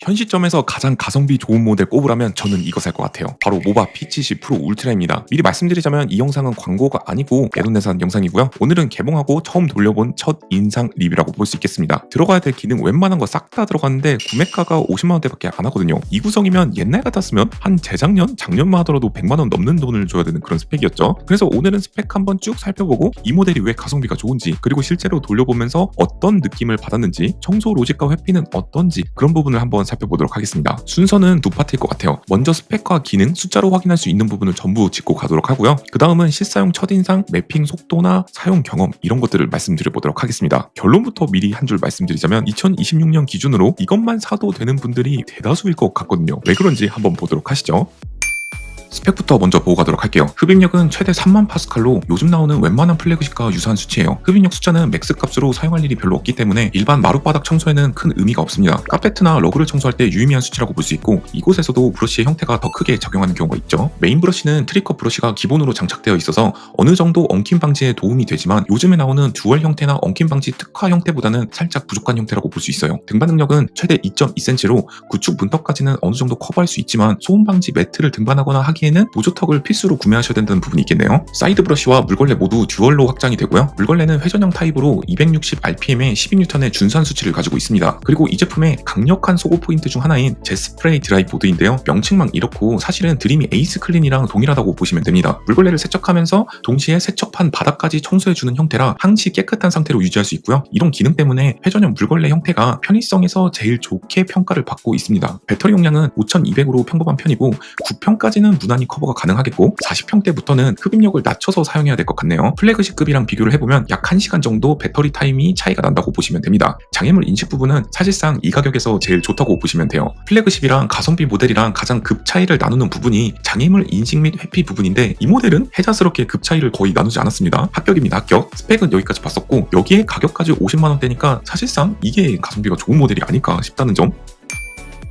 현 시점에서 가장 가성비 좋은 모델 꼽으라면 저는 이거 살 것 같아요. 바로 모바 P70 프로 울트라입니다. 미리 말씀드리자면 이 영상은 광고가 아니고 내돈내산 영상이고요. 오늘은 개봉하고 처음 돌려본 첫 인상 리뷰라고 볼 수 있겠습니다. 들어가야 될 기능 웬만한 거 싹 다 들어갔는데 구매가가 50만원대밖에 안 하거든요. 이 구성이면 옛날 같았으면 한 재작년, 작년만 하더라도 100만원 넘는 돈을 줘야 되는 그런 스펙이었죠. 그래서 오늘은 스펙 한번 쭉 살펴보고 이 모델이 왜 가성비가 좋은지, 그리고 실제로 돌려보면서 어떤 느낌을 받았는지, 청소 로직과 회피는 어떤지 그런 부분을 한번 살펴보도록 하겠습니다. 순서는 두 파트일 것 같아요. 먼저 스펙과 기능, 숫자로 확인할 수 있는 부분을 전부 짚고 가도록 하고요. 그 다음은 실사용 첫인상, 매핑 속도나 사용 경험 이런 것들을 말씀드려보도록 하겠습니다. 결론부터 미리 한 줄 말씀드리자면 2026년 기준으로 이것만 사도 되는 분들이 대다수일 것 같거든요. 왜 그런지 한번 보도록 하시죠. 스펙부터 먼저 보고 가도록 할게요. 흡입력은 최대 3만 파스칼로 요즘 나오는 웬만한 플래그십과 유사한 수치예요. 흡입력 숫자는 맥스 값으로 사용할 일이 별로 없기 때문에 일반 마룻바닥 청소에는 큰 의미가 없습니다. 카페트나 러그를 청소할 때 유의미한 수치라고 볼 수 있고, 이곳에서도 브러쉬의 형태가 더 크게 작용하는 경우가 있죠. 메인 브러쉬는 트리커 브러쉬가 기본으로 장착되어 있어서 어느 정도 엉킴 방지에 도움이 되지만, 요즘에 나오는 듀얼 형태나 엉킴 방지 특화 형태보다는 살짝 부족한 형태라고 볼 수 있어요. 등반 능력은 최대 2.2cm로 구축 문턱까지는 어느 정도 커버할 수 있지만, 소음 방지 매트를 등반하거나 하기에는 보조턱을 필수로 구매하셔야 된다는 부분이 있겠네요. 사이드 브러쉬와 물걸레 모두 듀얼로 확장이 되고요. 물걸레는 회전형 타입으로 260rpm에 12N의 준수한 수치를 가지고 있습니다. 그리고 이 제품의 강력한 소고 포인트 중 하나인 제스프레이 드라이 보드인데요. 명칭만 이렇고 사실은 드림이 에이스 클린이랑 동일하다고 보시면 됩니다. 물걸레를 세척하면서 동시에 세척판 바닥까지 청소해주는 형태라 항시 깨끗한 상태로 유지할 수 있고요. 이런 기능 때문에 회전형 물걸레 형태가 편의성에서 제일 좋게 평가를 받고 있습니다. 배터리 용량은 5200으로 평범한 편이고 9평까지는 무난히 커버가 가능하겠고, 40평대부터는 흡입력을 낮춰서 사용해야 될 것 같네요. 플래그십급이랑 비교를 해보면 약 1시간 정도 배터리 타임이 차이가 난다고 보시면 됩니다. 장애물 인식 부분은 사실상 이 가격에서 제일 좋다고 보시면 돼요. 플래그십이랑 가성비 모델이랑 가장 급 차이를 나누는 부분이 장애물 인식 및 회피 부분인데, 이 모델은 해자스럽게 급 차이를 거의 나누지 않았습니다. 합격입니다. 합격. 스펙은 여기까지 봤었고, 여기에 가격까지 50만원대니까 사실상 이게 가성비가 좋은 모델이 아닐까 싶다는 점.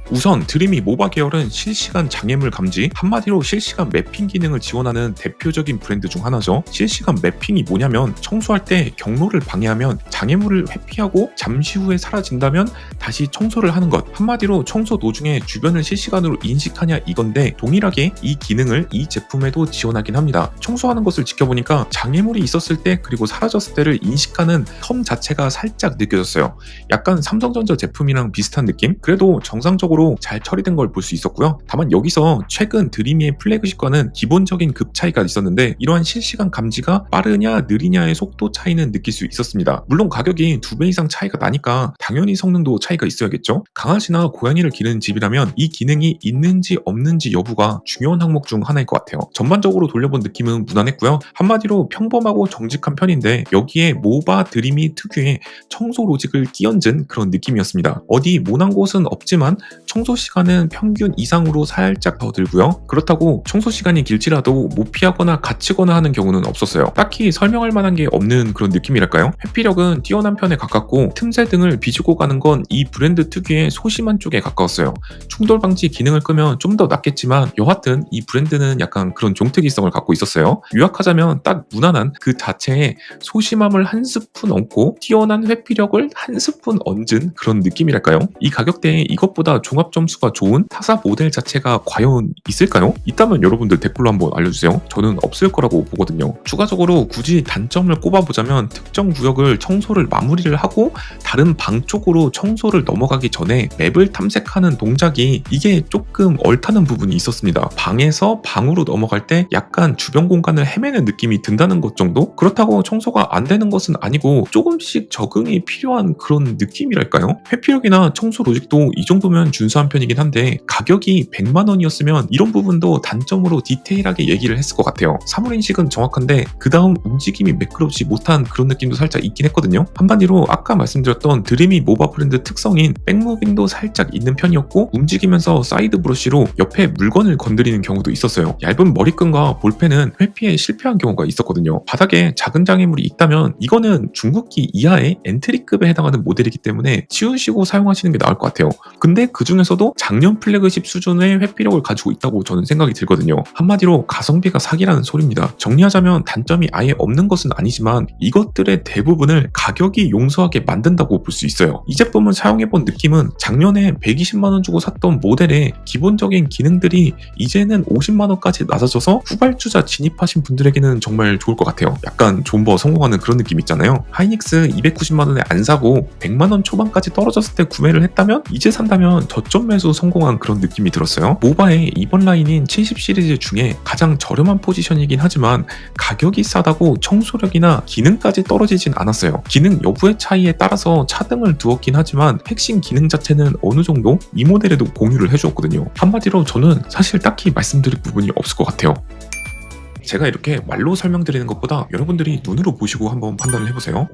우선 드림이 모바 계열은 실시간 장애물 감지, 한마디로 실시간 매핑 기능을 지원하는 대표적인 브랜드 중 하나죠. 실시간 매핑이 뭐냐면, 청소할 때 경로를 방해하면 장애물을 회피하고 잠시 후에 사라진다면 다시 청소를 하는 것, 한마디로 청소 도중에 주변을 실시간으로 인식하냐 이건데, 동일하게 이 기능을 이 제품에도 지원하긴 합니다. 청소하는 것을 지켜보니까 장애물이 있었을 때 그리고 사라졌을 때를 인식하는 텀 자체가 살짝 느껴졌어요. 약간 삼성전자 제품이랑 비슷한 느낌? 그래도 정상적으로 잘 처리된 걸 볼 수 있었고요. 다만 여기서 최근 드림이의 플래그십과는 기본적인 급 차이가 있었는데, 이러한 실시간 감지가 빠르냐 느리냐의 속도 차이는 느낄 수 있었습니다. 물론 가격이 2배 이상 차이가 나니까 당연히 성능도 차이가 있어야겠죠. 강아지나 고양이를 기르는 집이라면 이 기능이 있는지 없는지 여부가 중요한 항목 중 하나일 것 같아요. 전반적으로 돌려본 느낌은 무난했고요. 한마디로 평범하고 정직한 편인데, 여기에 모바 드림이 특유의 청소 로직을 끼얹은 그런 느낌이었습니다. 어디 모난 곳은 없지만 청소 시간은 평균 이상으로 살짝 더 들고요. 그렇다고 청소 시간이 길지라도 못 피하거나 갇히거나 하는 경우는 없었어요. 딱히 설명할 만한 게 없는 그런 느낌이랄까요? 회피력은 뛰어난 편에 가깝고, 틈새 등을 비주고 가는 건 이 브랜드 특유의 소심한 쪽에 가까웠어요. 충돌 방지 기능을 끄면 좀 더 낫겠지만, 여하튼 이 브랜드는 약간 그런 종특이성을 갖고 있었어요. 요약하자면 딱 무난한 그 자체에 소심함을 한 스푼 얹고 뛰어난 회피력을 한 스푼 얹은 그런 느낌이랄까요? 이 가격대에 이것보다 종합 점수가 좋은 타사 모델 자체가 과연 있을까요? 있다면 여러분들 댓글로 한번 알려주세요. 저는 없을 거라고 보거든요. 추가적으로 굳이 단점을 꼽아보자면, 특정 구역을 청소를 마무리를 하고 다른 방 쪽으로 청소를 넘어가기 전에 맵을 탐색하는 동작이 이게 조금 얼타는 부분이 있었습니다. 방에서 방으로 넘어갈 때 약간 주변 공간을 헤매는 느낌이 든다는 것 정도? 그렇다고 청소가 안 되는 것은 아니고 조금씩 적응이 필요한 그런 느낌이랄까요? 회피력이나 청소 로직도 이 정도면 준수한 편이긴 한데, 가격이 100만원이었으면 이런 부분도 단점으로 디테일하게 얘기를 했을 것 같아요. 사물 인식은 정확한데 그 다음 움직임이 매끄럽지 못한 그런 느낌도 살짝 있긴 했거든요. 한마디로 아까 말씀드렸던 드림이 모바 브랜드 특성인 백무빙도 살짝 있는 편이었고, 움직이면서 사이드 브러쉬로 옆에 물건을 건드리는 경우도 있었어요. 얇은 머리끈과 볼펜은 회피에 실패한 경우가 있었거든요. 바닥에 작은 장애물이 있다면 이거는 중국기 이하의 엔트리급에 해당하는 모델이기 때문에 치우시고 사용하시는 게 나을 것 같아요. 근데 그 중에 중에서도 작년 플래그십 수준의 회피력을 가지고 있다고 저는 생각이 들거든요. 한마디로 가성비가 사기라는 소리입니다. 정리하자면 단점이 아예 없는 것은 아니지만 이것들의 대부분을 가격이 용서하게 만든다고 볼 수 있어요. 이 제품을 사용해본 느낌은 작년에 120만원 주고 샀던 모델의 기본적인 기능들이 이제는 50만원까지 낮아져서 후발주자 진입하신 분들에게는 정말 좋을 것 같아요. 약간 존버 성공하는 그런 느낌 있잖아요. 하이닉스 290만원에 안 사고 100만원 초반까지 떨어졌을 때 구매를 했다면 이제 산다면 저점 매수 성공한 그런 느낌이 들었어요. 모바의 이번 라인인 70 시리즈 중에 가장 저렴한 포지션이긴 하지만 가격이 싸다고 청소력이나 기능까지 떨어지진 않았어요. 기능 여부의 차이에 따라서 차등을 두었긴 하지만 핵심 기능 자체는 어느 정도 이 모델에도 공유를 해주었거든요. 한마디로 저는 사실 딱히 말씀드릴 부분이 없을 것 같아요. 제가 이렇게 말로 설명드리는 것보다 여러분들이 눈으로 보시고 한번 판단을 해보세요.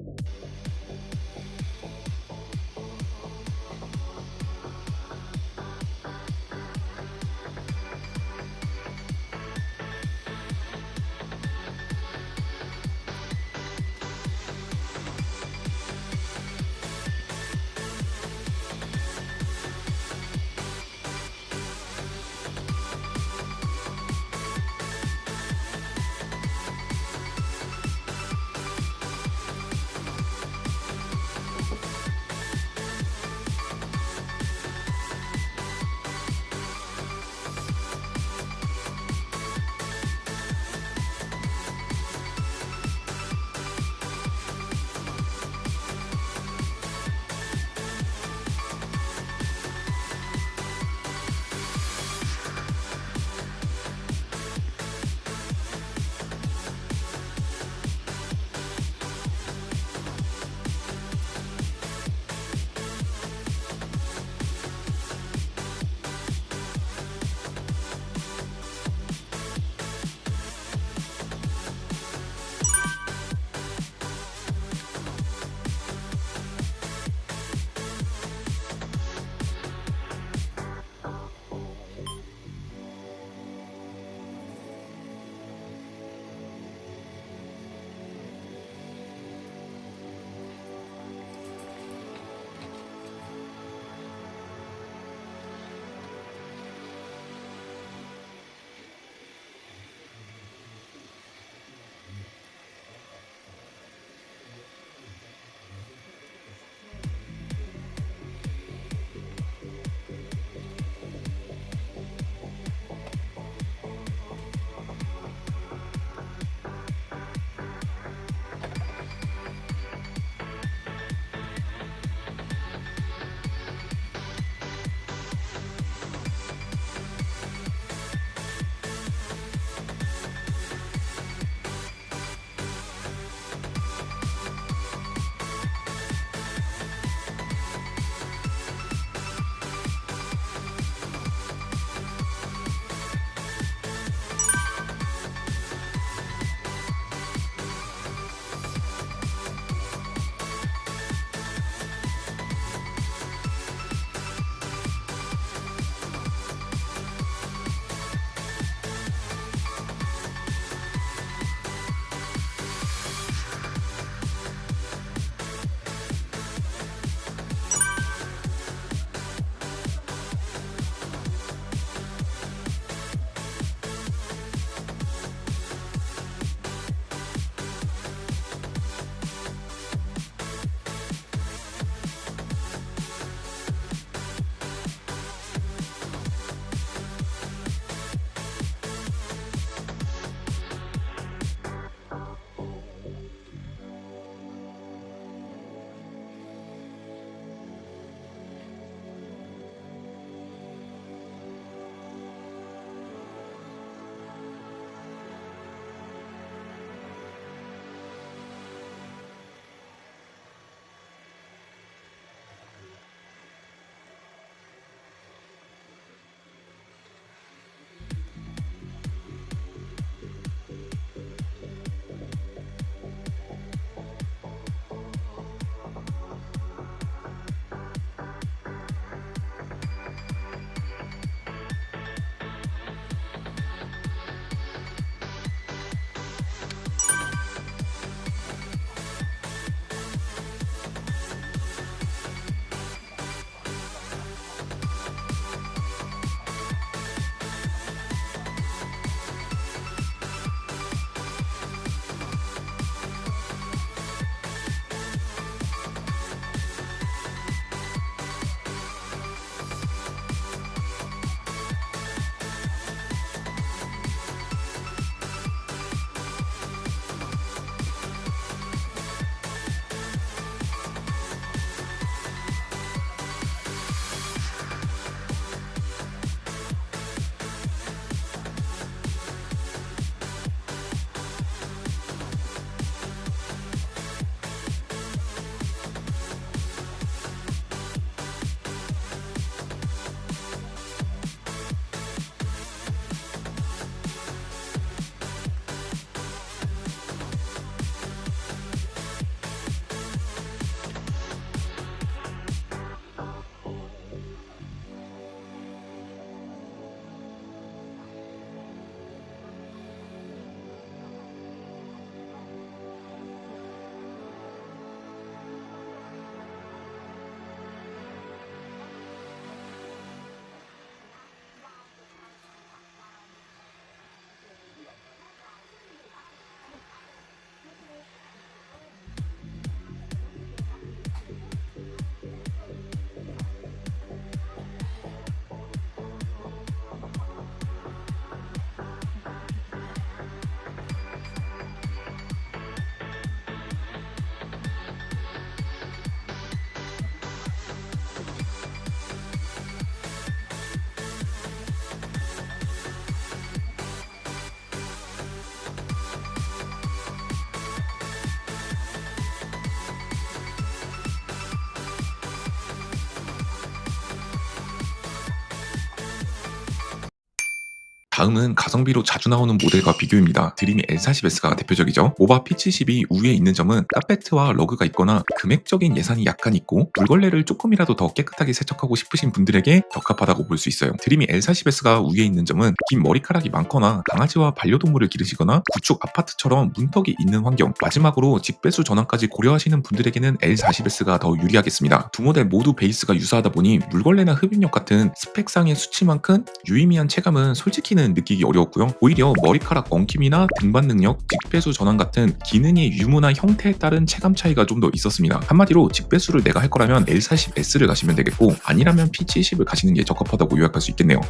다음은 가성비로 자주 나오는 모델과 비교입니다. 드림이 L40S가 대표적이죠. 모바 P70이 우위에 있는 점은 카페트와 러그가 있거나 금액적인 예산이 약간 있고 물걸레를 조금이라도 더 깨끗하게 세척하고 싶으신 분들에게 적합하다고 볼 수 있어요. 드림이 L40S가 우위에 있는 점은 긴 머리카락이 많거나 강아지와 반려동물을 기르시거나 구축 아파트처럼 문턱이 있는 환경, 마지막으로 직배수 전환까지 고려하시는 분들에게는 L40S가 더 유리하겠습니다. 두 모델 모두 베이스가 유사하다 보니 물걸레나 흡입력 같은 스펙상의 수치만큼 유의미한 체감은 솔직히는 느끼기 어려웠고요. 오히려 머리카락 엉킴이나 등반 능력, 직배수 전환 같은 기능의 유무나 형태에 따른 체감 차이가 좀 더 있었습니다. 한마디로 직배수를 내가 할 거라면 L40S를 가시면 되겠고 아니라면 P70을 가시는 게 적합하다고 요약할 수 있겠네요.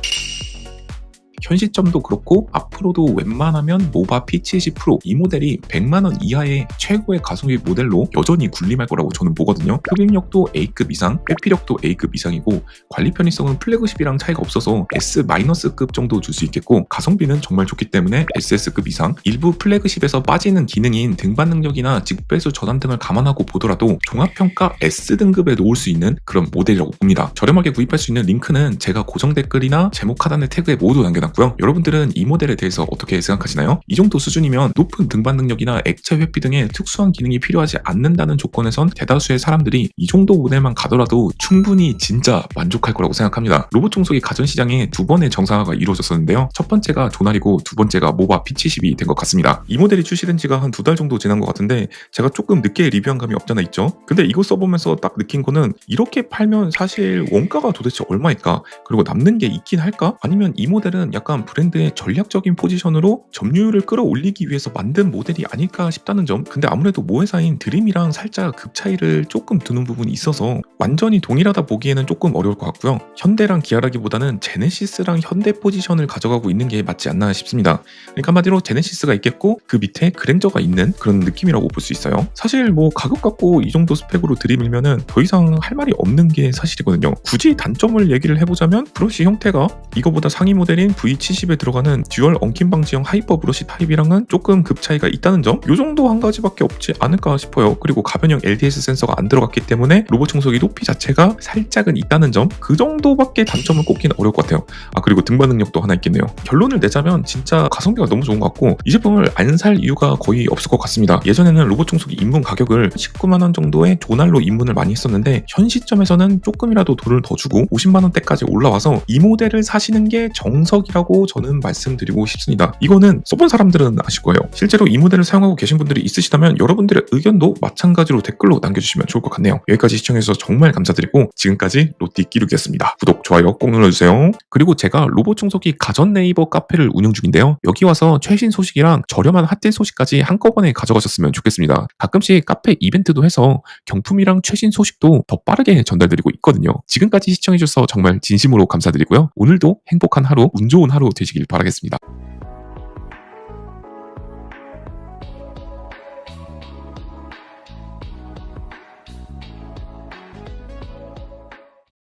현 시점도 그렇고 앞으로도 웬만하면 모바 P70 프로 이 모델이 100만원 이하의 최고의 가성비 모델로 여전히 군림할 거라고 저는 보거든요. 흡입력도 A급 이상, 회피력도 A급 이상이고 관리 편의성은 플래그십이랑 차이가 없어서 S-급 정도 줄 수 있겠고 가성비는 정말 좋기 때문에 SS급 이상, 일부 플래그십에서 빠지는 기능인 등반 능력이나 직배수 전환 등을 감안하고 보더라도 종합평가 S등급에 놓을 수 있는 그런 모델이라고 봅니다. 저렴하게 구입할 수 있는 링크는 제가 고정 댓글이나 제목 하단의 태그에 모두 남겨놨고요. 여러분들은 이 모델에 대해서 어떻게 생각하시나요? 이 정도 수준이면 높은 등반 능력이나 액체 회피 등의 특수한 기능이 필요하지 않는다는 조건에선 대다수의 사람들이 이 정도 모델만 가더라도 충분히 진짜 만족할 거라고 생각합니다. 로봇 청소기 가전시장에 두 번의 정상화가 이루어졌었는데요. 첫 번째가 조날이고 두 번째가 모바 P70이 된 것 같습니다. 이 모델이 출시된 지가 한 2달 정도 지난 것 같은데 제가 조금 늦게 리뷰한 감이 없잖아 있죠? 근데 이거 써보면서 딱 느낀 거는 이렇게 팔면 사실 원가가 도대체 얼마일까? 그리고 남는 게 있긴 할까? 아니면 이 모델은 약간 브랜드의 전략적인 포지션으로 점유율을 끌어올리기 위해서 만든 모델이 아닐까 싶다는 점. 근데 아무래도 모회사인 드림이랑 살짝 급 차이를 조금 두는 부분이 있어서 완전히 동일하다 보기에는 조금 어려울 것 같고요. 현대랑 기아라기보다는 제네시스랑 현대 포지션을 가져가고 있는 게 맞지 않나 싶습니다. 그러니까 한마디로 제네시스가 있겠고 그 밑에 그랜저가 있는 그런 느낌이라고 볼 수 있어요. 사실 뭐 가격 갖고 이 정도 스펙으로 들이밀면은 더 이상 할 말이 없는 게 사실이거든요. 굳이 단점을 얘기를 해보자면 브러쉬 형태가 이거보다 상위 모델인 V70에 들어가는 듀얼 엉킴 방지형 하이퍼 브러쉬 타입이랑은 조금 급 차이가 있다는 점? 요 정도 한 가지밖에 없지 않을까 싶어요. 그리고 가변형 LDS 센서가 안 들어갔기 때문에 로봇 청소기 높이 자체가 살짝은 있다는 점? 그 정도밖에 단점을 꼽기는 어려울 것 같아요. 아 그리고 등반 능력도 하나 있겠네요. 결론을 내자면 진짜 가성비가 너무 좋은 것 같고 이 제품을 안 살 이유가 거의 없을 것 같습니다. 예전에는 로봇 청소기 입문 가격을 19만원 정도의 조날로 입문을 많이 했었는데 현 시점에서는 조금이라도 돈을 더 주고 50만원대까지 올라와서 이 모델을 사시는 게 정석이라고 저는 말씀드리고 싶습니다. 이거는 써본 사람들은 아실 거예요. 실제로 이 모델을 사용하고 계신 분들이 있으시다면 여러분들의 의견도 마찬가지로 댓글로 남겨주시면 좋을 것 같네요. 여기까지 시청해주셔서 정말 감사드리고 지금까지 로띠 끼룩이었습니다. 구독, 좋아요 꼭 눌러주세요. 그리고 제가 로봇 청소기 가전 네이버 카페를 운영 중인데요. 여기 와서 최신 소식이랑 저렴한 핫딜 소식까지 한꺼번에 가져가셨으면 좋겠습니다. 가끔씩 카페 이벤트도 해서 경품이랑 최신 소식도 더 빠르게 전달드리고 있거든요. 지금까지 시청해주셔서 정말 진심으로 감사드리고요. 오늘도 행복한 하루, 운 좋은 하루 되시길 바라겠습니다.